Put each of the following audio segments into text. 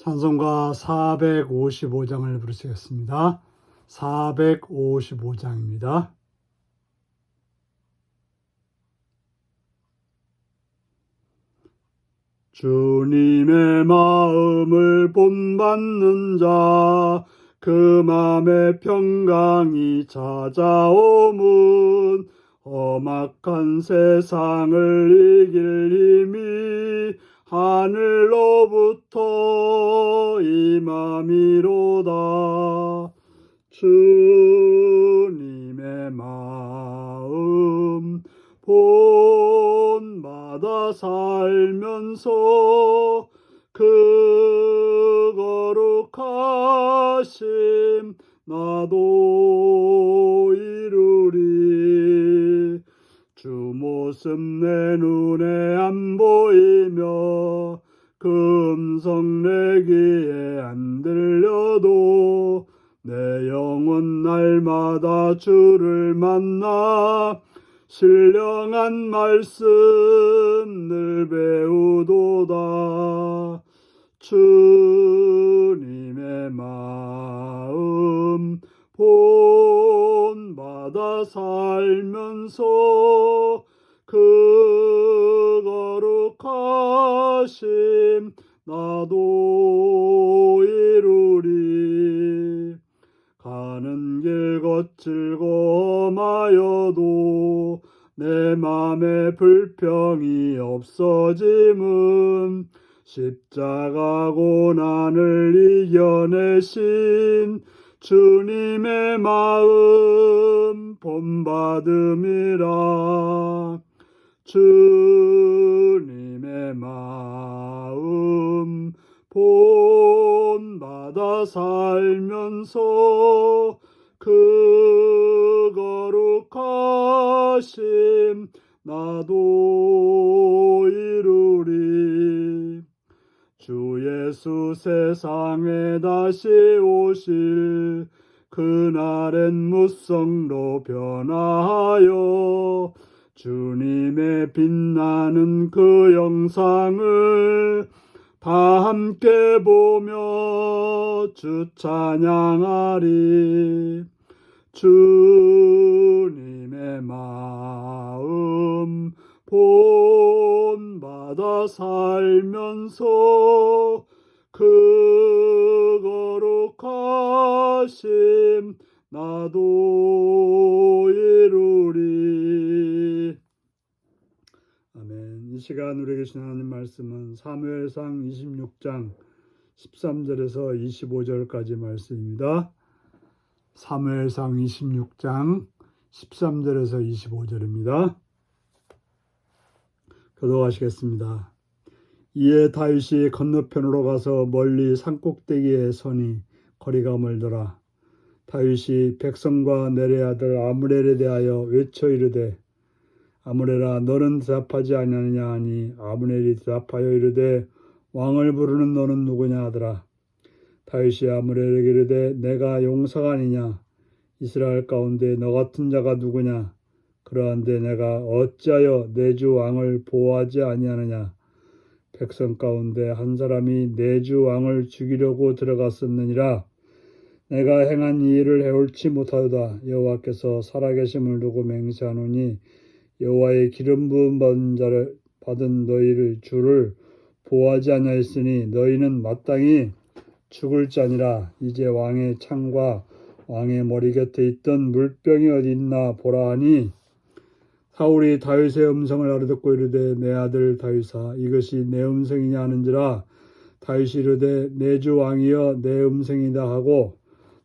찬송가 455장을 부르시겠습니다. 455장입니다. 주님의 마음을 본받는 자, 그 맘에 평강이 찾아오문, 험악한 세상을 이길 힘이 하늘로부터 임함이로다. 주님의 마음 본받아 살면서 그 거룩하심 나도 이루리. 주 모습 내 눈에 안 보이며 그 음성 내 귀에 안 들려도 내 영혼 날마다 주를 만나 신령한 말씀 늘 배우도다. 주님의 마음 본받아 살면서 그 거룩하심 나도 이루리. 가는 길 거칠고 험하여도 내 맘에 불평이 없어짐은 십자가 고난을 이겨내신 주님의 마음 본받음이라. 주님의 마음 본받아 살면서 그 거룩하심 나도 이루리. 주 예수 세상에 다시 오실 그날엔 무성로 변화하여 주님의 빛나는 그 영상을 다 함께 보며 주 찬양하리. 주님의 마음 본받아 살면서 그 거룩하심 나도 이루리. 아멘. 이 시간 우리에게 주신 하나님 말씀은 사무엘상 26장 13절에서 25절까지 말씀입니다. 사무엘상 26장 13절에서 25절입니다. 교독하시겠습니다. 이에 다윗이 건너편으로 가서 멀리 산꼭대기에 서니 거리가 멀더라. 다윗이 백성과 내레 아들 아므렐에 대하여 외쳐 이르되 아므렐아 너는 대답하지 아니하느냐 하니 아므렐이 대답하여 이르되 왕을 부르는 너는 누구냐 하더라. 다윗이 아므렐에게 이르되 내가 용사가 아니냐 이스라엘 가운데 너 같은 자가 누구냐 그러한데 내가 어찌하여 내 주 왕을 보호하지 아니하느냐 백성 가운데 한 사람이 내 주 왕을 죽이려고 들어갔었느니라. 내가 행한 이 일을 해올지 못하도다. 여호와께서 살아계심을 두고 맹세하노니 여호와의 기름 부음 받은 너희를 주를 보호하지 아니하였으니 너희는 마땅히 죽을 자니라. 이제 왕의 창과 왕의 머리 곁에 있던 물병이 어디 있나 보라 하니 사울이 다윗의 음성을 알아듣고 이르되 내 아들 다윗아 이것이 내 음성이냐 하는지라. 다윗이 이르되 내 주 왕이여 내 음성이다 하고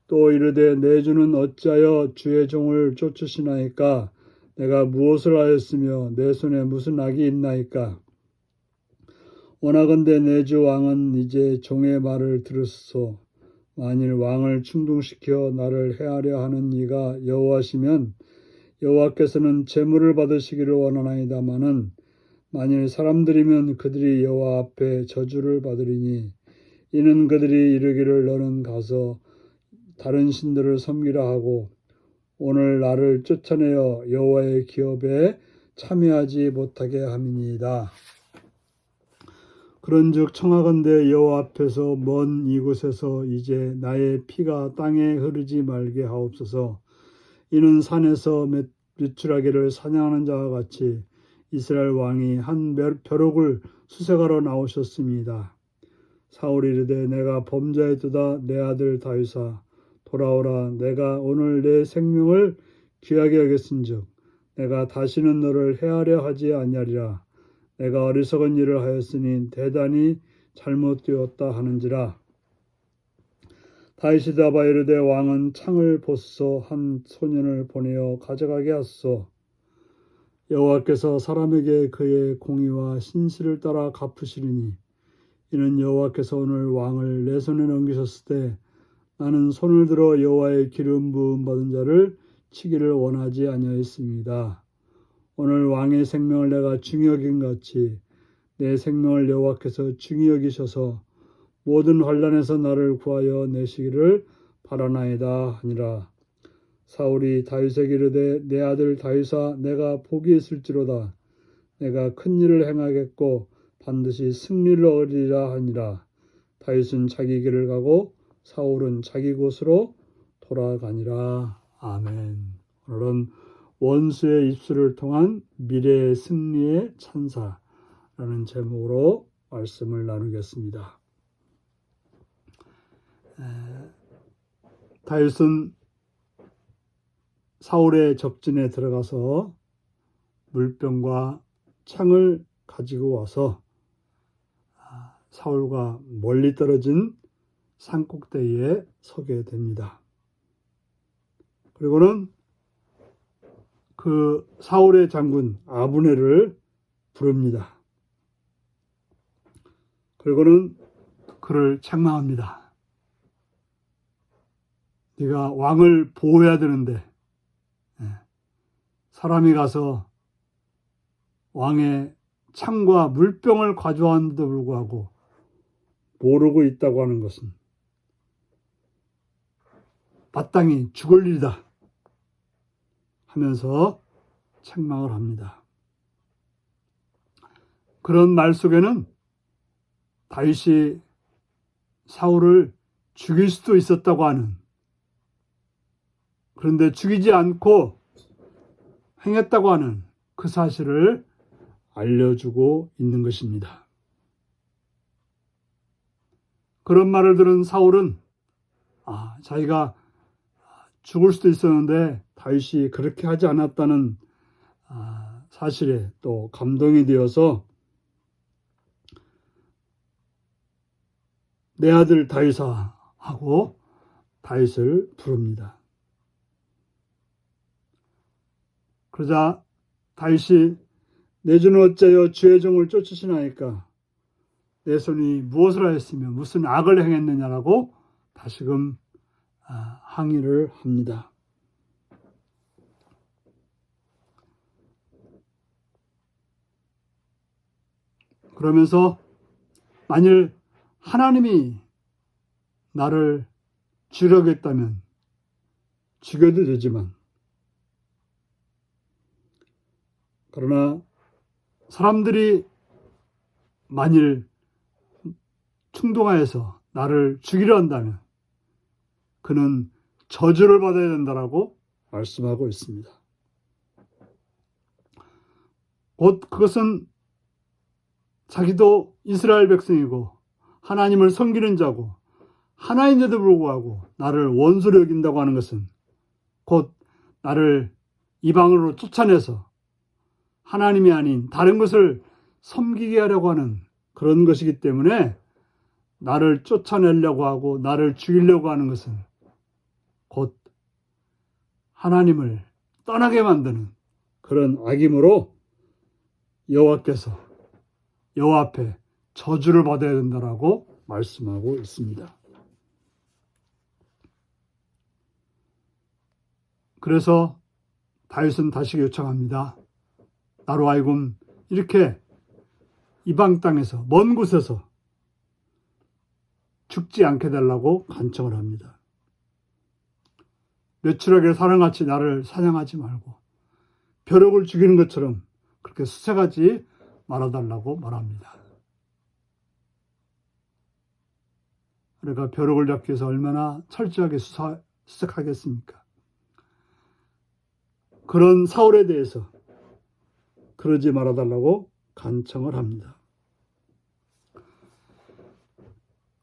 또 이르되 내 주는 어찌하여 주의 종을 쫓으시나이까. 내가 무엇을 하였으며 내 손에 무슨 악이 있나이까. 원하건대 내 주 왕은 이제 종의 말을 들으소서. 만일 왕을 충동시켜 나를 해하려 하는 이가 여호와시면 여호와께서는 제물을 받으시기를 원하나이다마는 만일 사람들이면 그들이 여호와 앞에 저주를 받으리니 이는 그들이 이르기를 너는 가서 다른 신들을 섬기라 하고 오늘 나를 쫓아내어 여호와의 기업에 참여하지 못하게 함이니이다. 그런즉 청하건대 여호와 앞에서 먼 이곳에서 이제 나의 피가 땅에 흐르지 말게 하옵소서. 이는 산에서 메추라기를 사냥하는 자와 같이 이스라엘 왕이 한 벼룩을 수색하러 나오셨습니다. 사울이 이르되 내가 범죄하였도다. 내 아들 다윗아 돌아오라. 내가 오늘 내 생명을 귀하게 여겼은즉 내가 다시는 너를 해하려 하지 아니하리라. 내가 어리석은 일을 하였으니 대단히 잘못되었다 하는지라. 다윗이 답하여 이르되 왕은 창을 벗어 한 소년을 보내어 가져가게 하소서. 여호와께서 사람에게 그의 공의와 신실을 따라 갚으시리니 이는 여호와께서 오늘 왕을 내 손에 넘기셨을 때 나는 손을 들어 여호와의 기름 부음 받은 자를 치기를 원하지 아니하였습니다. 오늘 왕의 생명을 내가 중히 여긴 같이 내 생명을 여호와께서 중히 여기셔서 모든 환난에서 나를 구하여 내시기를 바라나이다 하니라. 사울이 다윗에게 이르되 내 아들 다윗아 내가 복이 있을지로다. 내가 큰 일을 행하겠고 반드시 승리를 얻으리라 하니라. 다윗은 자기 길을 가고 사울은 자기 곳으로 돌아가니라. 아멘. 오늘은 원수의 입술을 통한 미래의 승리의 찬사라는 제목으로 말씀을 나누겠습니다. 다윗은 사울의 적진에 들어가서 물병과 창을 가지고 와서 사울과 멀리 떨어진 산꼭대기에 서게 됩니다. 그리고는 그 사울의 장군 아브넬을 부릅니다. 그리고는 그를 책망합니다. 네가 왕을 보호해야 되는데 사람이 가서 왕의 창과 물병을 가져왔는데도 불구하고 모르고 있다고 하는 것은 마땅히 죽을 일이다 하면서 책망을 합니다. 그런 말 속에는 다윗이 사울을 죽일 수도 있었다고 하는, 그런데 죽이지 않고 행했다고 하는 그 사실을 알려주고 있는 것입니다. 그런 말을 들은 사울은 자기가 죽을 수도 있었는데 다윗이 그렇게 하지 않았다는 사실에 또 감동이 되어서 내 아들 다윗아 하고 다윗을 부릅니다. 그러자 다윗이 내 주는 어찌하여 주의 종을 쫓으시나이까? 내 손이 무엇을 하였으며 무슨 악을 행했느냐라고 다시금 항의를 합니다. 그러면서 만일 하나님이 나를 죽이려고 했다면 죽여도 되지만, 그러나 사람들이 만일 충동하여서 나를 죽이려 한다면 그는 저주를 받아야 된다라고 말씀하고 있습니다. 곧 그것은 자기도 이스라엘 백성이고 하나님을 섬기는 자고 하나인데도 불구하고 나를 원수로 여긴다고 하는 것은 곧 나를 이방으로 쫓아내서 하나님이 아닌 다른 것을 섬기게 하려고 하는 그런 것이기 때문에 나를 쫓아내려고 하고 나를 죽이려고 하는 것은 곧 하나님을 떠나게 만드는 그런 악임으로 여호와 앞에 저주를 받아야 된다라고 말씀하고 있습니다. 그래서 다윗은 다시 요청합니다. 나로 하여금 이렇게 이방 땅에서 먼 곳에서 죽지 않게 달라고 간청을 합니다. 메추라기를 사냥같이 나를 사냥하지 말고 벼룩을 죽이는 것처럼 그렇게 수색하지 말아달라고 말합니다. 우리가 벼룩을 잡기 위해서 얼마나 철저하게 수색하겠습니까? 그런 사울에 대해서 그러지 말아달라고 간청을 합니다.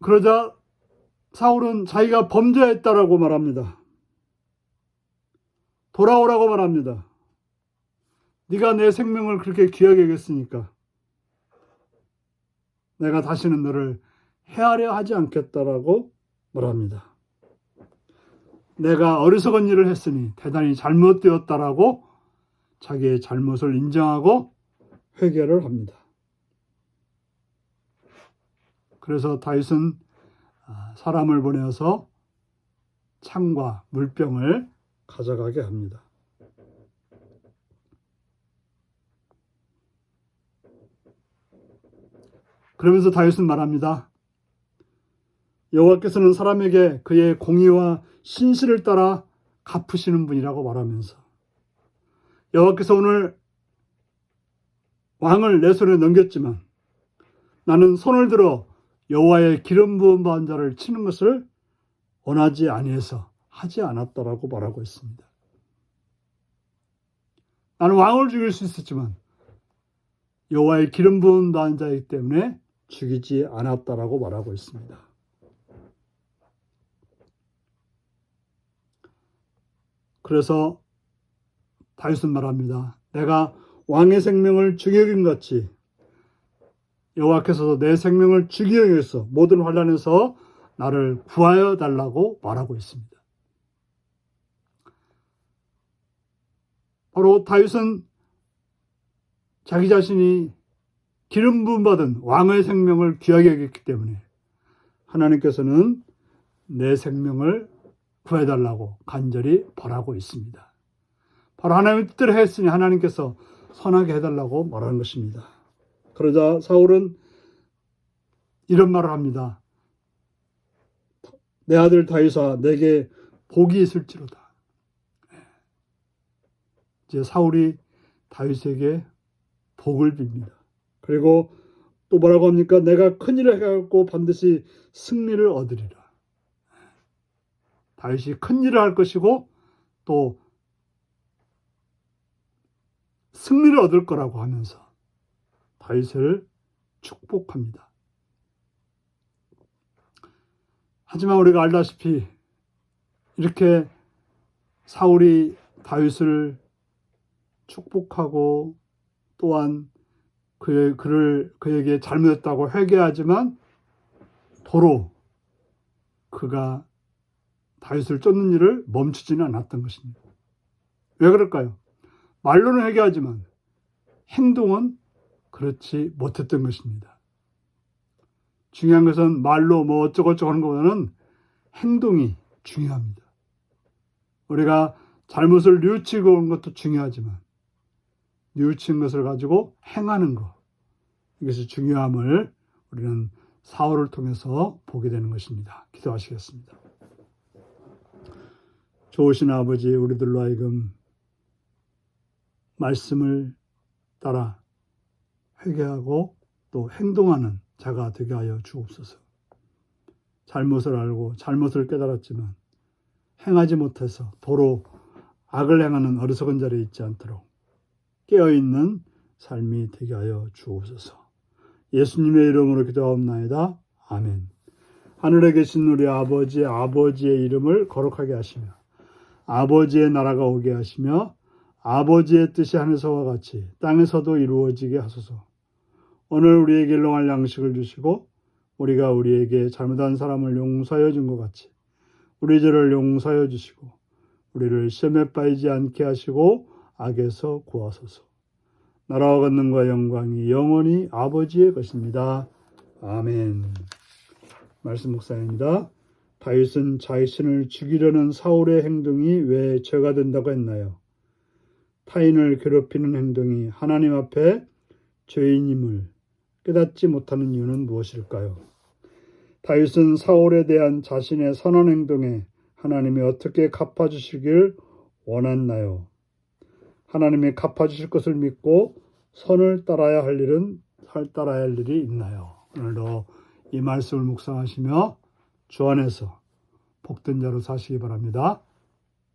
그러자 사울은 자기가 범죄했다라고 말합니다. 돌아오라고 말합니다. 네가 내 생명을 그렇게 귀하게 여겼으니까 내가 다시는 너를 해하려 하지 않겠다라고 말합니다. 내가 어리석은 일을 했으니 대단히 잘못되었다라고 자기의 잘못을 인정하고 회개를 합니다. 그래서 다윗은 사람을 보내어서 창과 물병을 가져가게 합니다. 그러면서 다윗은 말합니다. 여호와께서는 사람에게 그의 공의와 신실을 따라 갚으시는 분이라고 말하면서 여호와께서 오늘 왕을 내 손에 넘겼지만 나는 손을 들어 여호와의 기름 부은 받은 자를 치는 것을 원하지 아니해서 하지 않았다라고 말하고 있습니다. 나는 왕을 죽일 수 있었지만 여호와의 기름 부은 받은 자이기 때문에 죽이지 않았다라고 말하고 있습니다. 그래서 다윗은 말합니다. 내가 왕의 생명을 죽여 여긴 같이 여호와께서도 내 생명을 죽여 여겨서 모든 환난에서 나를 구하여 달라고 말하고 있습니다. 바로 다윗은 자기 자신이 기름 부음 받은 왕의 생명을 귀하게 여겼기 때문에 하나님께서는 내 생명을 구해달라고 간절히 바라고 있습니다. 바로 하나님의 뜻대로 했으니 하나님께서 선하게 해달라고 말하는 것입니다. 그러자 사울은 이런 말을 합니다. 내 아들 다윗아 내게 복이 있을지로다. 이제 사울이 다윗에게 복을 빕니다. 그리고 또 뭐라고 합니까? 내가 큰일을 해갖고 반드시 승리를 얻으리라. 다윗이 큰일을 할 것이고 또 승리를 얻을 거라고 하면서 다윗을 축복합니다. 하지만 우리가 알다시피 이렇게 사울이 다윗을 축복하고 또한 그에게 잘못했다고 회개하지만 도로 그가 다윗을 쫓는 일을 멈추지는 않았던 것입니다. 왜 그럴까요? 말로는 회개하지만 행동은 그렇지 못했던 것입니다. 중요한 것은 말로 뭐 어쩌고저쩌고 하는 것보다는 행동이 중요합니다. 우리가 잘못을 뉘우치고 오는 것도 중요하지만 뉘우친 것을 가지고 행하는 것, 이것이 중요함을 우리는 사울을 통해서 보게 되는 것입니다. 기도하시겠습니다. 좋으신 아버지, 우리들로 하여금 말씀을 따라 회개하고 또 행동하는 자가 되게 하여 주옵소서. 잘못을 알고 잘못을 깨달았지만 행하지 못해서 도로 악을 행하는 어리석은 자리에 있지 않도록 깨어있는 삶이 되게 하여 주옵소서. 예수님의 이름으로 기도하옵나이다. 아멘. 하늘에 계신 우리 아버지, 아버지의 이름을 거룩하게 하시며 아버지의 나라가 오게 하시며 아버지의 뜻이 하늘에서와 같이 땅에서도 이루어지게 하소서. 오늘 우리에게 일용할 양식을 주시고 우리가 우리에게 잘못한 사람을 용서하여 준 것 같이 우리 죄를 용서하여 주시고 우리를 시험에 빠지지 않게 하시고 악에서 구하소서. 나라와 권능과 영광이 영원히 아버지의 것입니다. 아멘. 말씀 묵상입니다. 다윗은 자신을 죽이려는 사울의 행동이 왜 죄가 된다고 했나요? 타인을 괴롭히는 행동이 하나님 앞에 죄인임을 깨닫지 못하는 이유는 무엇일까요? 다윗은 사울에 대한 자신의 선한 행동에 하나님이 어떻게 갚아주시길 원했나요? 하나님이 갚아주실 것을 믿고 선을 따라야 할 일이 있나요? 오늘도 이 말씀을 묵상하시며 주 안에서 복된 자로 사시기 바랍니다.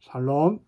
샬롬.